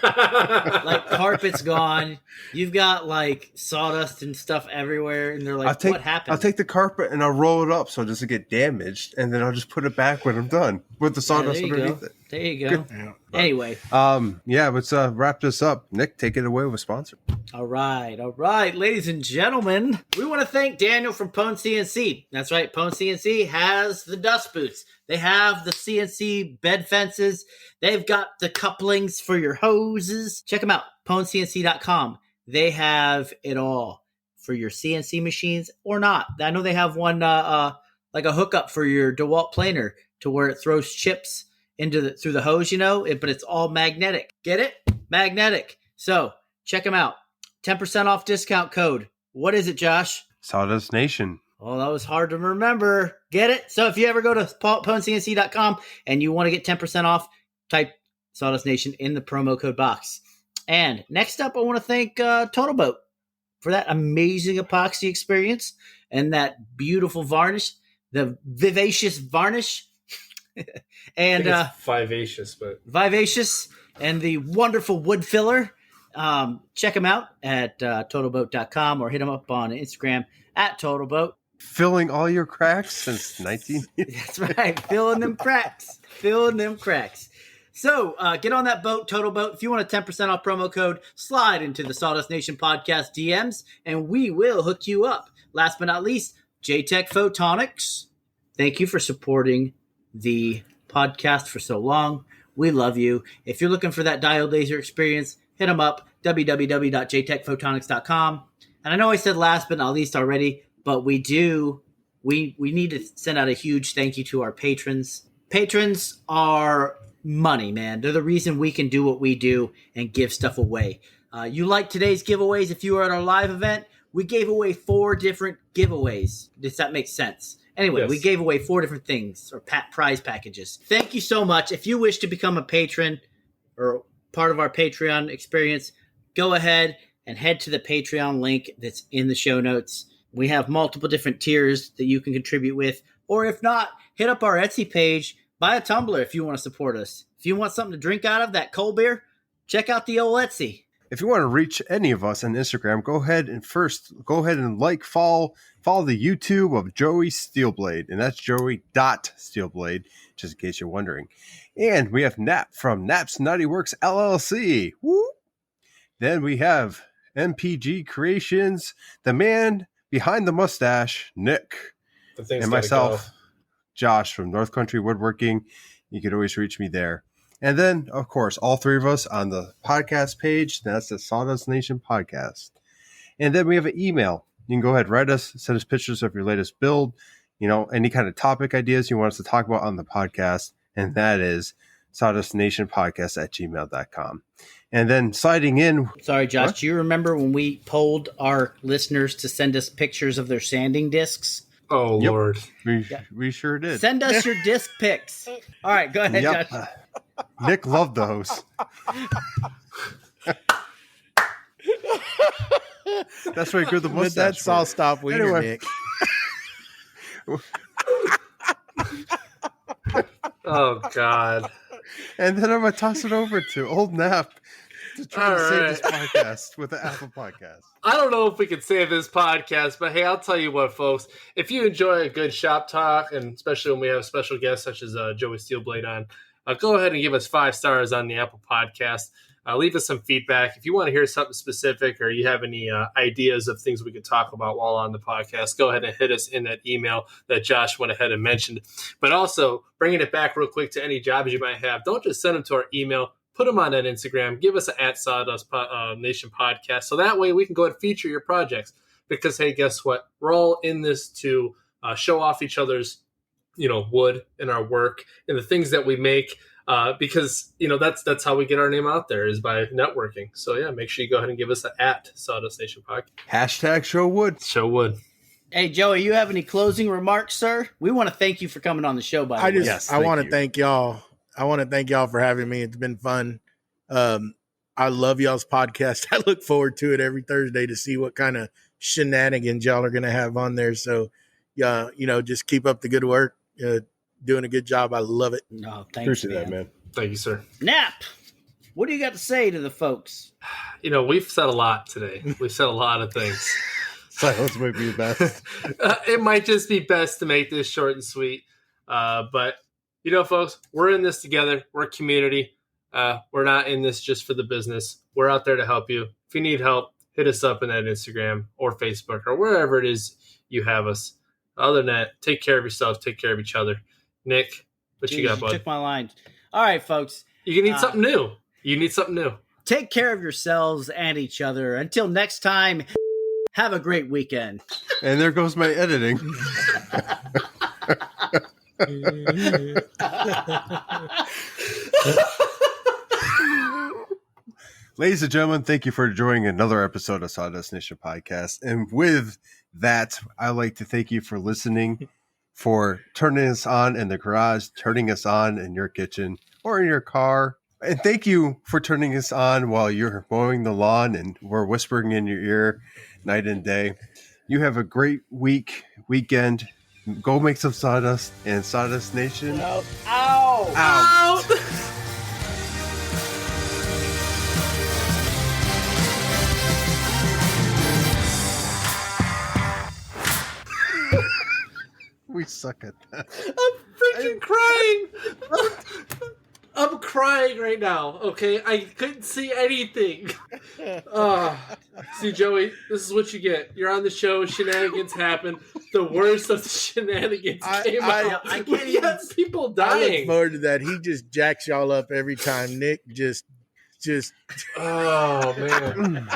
Speaker 1: Carpet's gone. You've got sawdust and stuff everywhere, and they're like, "What happened?"
Speaker 3: I'll take the carpet and I'll roll it up so it doesn't get damaged, and then I'll just put it back when I'm done with the sawdust underneath it.
Speaker 1: There you go. Yeah. Anyway,
Speaker 3: let's wrap this up. Nick, take it away with sponsor.
Speaker 1: All right, ladies and gentlemen, we want to thank Daniel from Pwn CNC. That's right, Pwn CNC has the dust boots. They have the CNC bed fences. They've got the couplings for your hoses. Check them out, pwncnc.com. They have it all for your CNC machines or not. I know they have one a hookup for your DeWalt planer to where it throws chips through the hose, but it's all magnetic. Get it? Magnetic. So check them out. 10% off discount code. What is it, Josh?
Speaker 3: Sawdust Nation.
Speaker 1: Oh, that was hard to remember. Get it? So if you ever go to pwncnc.com and you want to get 10% off, type Sawdust Nation in the promo code box. And next up, I want to thank Totalboat for that amazing epoxy experience and that beautiful varnish, the vivacious varnish. And
Speaker 4: vivacious, but
Speaker 1: Vivacious and the wonderful wood filler. Check them out at totalboat.com or hit them up on Instagram at Totalboat.
Speaker 3: Filling all your cracks since 19.
Speaker 1: That's right. Filling them cracks. So get on that boat, Totalboat. If you want a 10% off promo code, slide into the Sawdust Nation podcast DMs, and we will hook you up. Last but not least, Jtechphotonics. Thank you for supporting the podcast for so long. We love you. If you're looking for that diode laser experience, hit them up, www.jtechphotonics.com. And I know I said last but not least already, but we need to send out a huge thank you to our patrons. Patrons are money, man. They're the reason we can do what we do and give stuff away. You like today's giveaways? If you were at our live event, we gave away 4 different giveaways. Does that make sense? Anyway,
Speaker 4: Yes.
Speaker 1: We gave away 4 different things or prize packages. Thank you so much. If you wish to become a patron or part of our Patreon experience, go ahead and head to the Patreon link that's in the show notes. We have multiple different tiers that you can contribute with. Or if not, hit up our Etsy page, buy a tumbler if you want to support us. If you want something to drink out of, that cold beer, check out the old Etsy.
Speaker 3: If you want to reach any of us on Instagram, go ahead and follow the YouTube of Joey Steelblade, and that's Joey.Steelblade, just in case you're wondering. And we have Nap from Nap's Naughty Works LLC. Woo! Then we have MPG Creations, the man behind the mustache, Nick, and myself, Josh from North Country Woodworking. You can always reach me there. And then, of course, all 3 of us on the podcast page. That's the Sawdust Nation podcast. And then we have an email. You can go ahead, write us, send us pictures of your latest build, any kind of topic ideas you want us to talk about on the podcast. And that is sawdustnationpodcast@gmail.com. And then sliding in.
Speaker 1: Sorry, Josh,
Speaker 3: What?
Speaker 1: do you remember when we polled our listeners to send us pictures of their sanding discs?
Speaker 4: Oh,
Speaker 3: Yep.
Speaker 4: Lord.
Speaker 3: We sure did.
Speaker 1: Send us your disc pics. All right, go ahead,
Speaker 3: Yep.
Speaker 1: Josh.
Speaker 3: Nick loved those. That's why he grew the
Speaker 2: But
Speaker 3: mustache.
Speaker 2: that's all stop wiener,
Speaker 3: Anyway.
Speaker 2: Nick.
Speaker 4: Oh, God.
Speaker 3: And then I'm going to toss it over to Old Nap to try to
Speaker 4: All
Speaker 3: save
Speaker 4: right.
Speaker 3: this podcast with the Apple Podcast.
Speaker 4: I don't know if we can save this podcast, but hey, I'll tell you what, folks. If you enjoy a good shop talk, and especially when we have special guests such as Joey Steelblade on, go ahead and give us 5 stars on the Apple Podcast. Leave us some feedback. If you want to hear something specific or you have any ideas of things we could talk about while on the podcast, go ahead and hit us in that email that Josh went ahead and mentioned. But also, bringing it back real quick to any jobs you might have, don't just send them to our email. Put them on that Instagram. Give us an @Sawdust Nation podcast. So that way we can go ahead and feature your projects. Because, hey, guess what? We're all in this to show off each other's, wood and our work and the things that we make. Because, that's how we get our name out there is by networking. So, yeah, make sure you go ahead and give us an @Sawdust Nation podcast.
Speaker 3: #ShowWood.
Speaker 4: Show wood.
Speaker 1: Hey, Joey, you have any closing remarks, sir? We want to thank you for coming on the show, by the way.
Speaker 3: Yes,
Speaker 2: I want
Speaker 3: thank
Speaker 2: to
Speaker 3: you.
Speaker 2: thank y'all. I want to thank y'all for having me. It's been fun. I love y'all's podcast. I look forward to it every Thursday to see what kind of shenanigans y'all are going to have on there. So, yeah, just keep up the good work. Doing a good job. I love it.
Speaker 1: No, thanks,
Speaker 3: Appreciate that, man.
Speaker 4: Thank you, sir.
Speaker 1: Nap, what do you got to say to the folks?
Speaker 4: We've said a lot today. We've said a lot of things.
Speaker 3: Silence might be the best.
Speaker 4: It might just be best to make this short and sweet. But, folks, we're in this together. We're a community. We're not in this just for the business. We're out there to help you. If you need help, hit us up in that Instagram or Facebook or wherever it is you have us. Other than that, take care of yourself. Take care of each other. Nick, what you got, bud?
Speaker 1: Took my line. All right, folks.
Speaker 4: You need something new. You need something new.
Speaker 1: Take care of yourselves and each other. Until next time, have a great weekend.
Speaker 3: And there goes my editing. Ladies and gentlemen, thank you for joining another episode of Sawdust Nation Podcast. And with that, I'd like to thank you for listening, for turning us on in the garage, turning us on in your kitchen or in your car. And thank you for turning us on while you're mowing the lawn and we're whispering in your ear night and day. You have a great weekend. Go make some sawdust, and Sawdust Nation.
Speaker 2: Ow!
Speaker 3: Out. We suck at that.
Speaker 5: I'm freaking crying. I'm crying right now. Okay, I couldn't see anything. See, Joey, this is what you get. You're on the show. Shenanigans happen. The worst of the shenanigans came out.
Speaker 1: I can't
Speaker 5: We had people
Speaker 2: I look
Speaker 5: dying.
Speaker 2: forward to that. He just jacks y'all up every time. Nick just.
Speaker 5: Oh man.